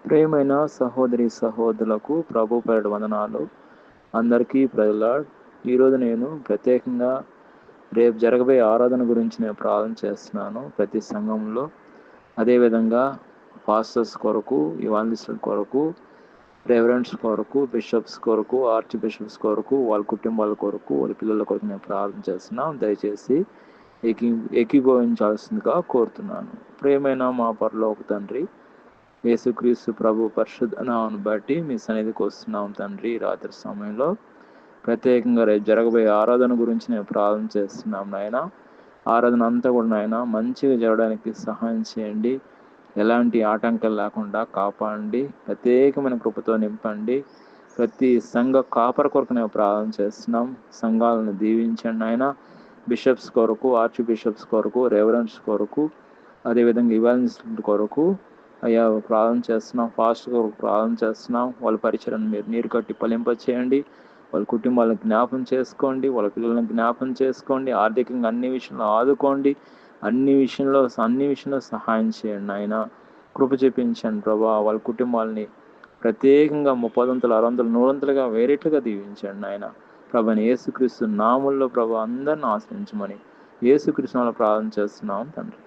ప్రియమైన సహోదరి సహోదరులకు ప్రభు పేరిట వందనాలు. అందరికీ ప్రైజ్ లార్డ్. ఈరోజు నేను ప్రత్యేకంగా రేపు జరగబోయే ఆరాధన గురించి నేను ప్రార్థన చేస్తున్నాను ప్రతి సంఘంలో. అదేవిధంగా పాస్టర్స్ కొరకు, ఇవాంజలిస్టుల కొరకు, రెవరెండ్స్ కొరకు, బిషప్స్ కొరకు, ఆర్చ్ బిషప్స్ కొరకు, వాళ్ళ కుటుంబాల కొరకు, వాళ్ళ పిల్లల కొరకు నేను ప్రార్థన చేస్తున్నాను. దయచేసి ఏకీభవించాల్సిందిగా కోరుతున్నాను. ప్రియమైన మా పరలోక తండ్రి, యేసుక్రీస్తు ప్రభు పరిశుద్ధ నామమును బట్టి మీ సన్నిధికి వస్తున్నాం తండ్రి. రాత్రి సమయంలో ప్రత్యేకంగా రేపు జరగబోయే ఆరాధన గురించి నేను ప్రార్థన చేస్తున్నాం నాయన. ఆరాధన అంతా కూడా నాయన మంచిగా జరగడానికి సహాయం చేయండి. ఎలాంటి ఆటంకాలు లేకుండా కాపాడండి. ప్రత్యేకమైన కృపతో నింపండి. ప్రతి సంఘ కాపర కొరకు నేను ప్రార్థన చేస్తున్నాం. సంఘాలను దీవించండి నాయన. బిషప్స్ కొరకు, ఆర్చ్ బిషప్స్ కొరకు, రెవరెండ్స్ కొరకు, అదేవిధంగా ఇవాంజలిస్టుల కొరకు అయ్యా ప్రార్థన చేస్తున్నాం. ఫాస్ట్ కొరకు ప్రార్థన చేస్తున్నాం. వాళ్ళ పరిచయాన్ని మీరు నీరు కట్టి ఫలింపచేయండి. వాళ్ళ కుటుంబాలను జ్ఞాపం చేసుకోండి. వాళ్ళ పిల్లలను జ్ఞాపం చేసుకోండి. ఆర్థికంగా అన్ని విషయంలో ఆదుకోండి. అన్ని విషయంలో సహాయం చేయండి ఆయన. కృప చూపించండి ప్రభా. వాళ్ళ కుటుంబాలని ప్రత్యేకంగా 30 60 100 వేరేట్లుగా దీవించండి ఆయన. ప్రభాని యేసుక్రీస్తు నామములో ప్రభా అందరిని ఆశ్రయించమని యేసుక్రీస్తు నామములో ప్రార్థన చేస్తున్నాం తండ్రి.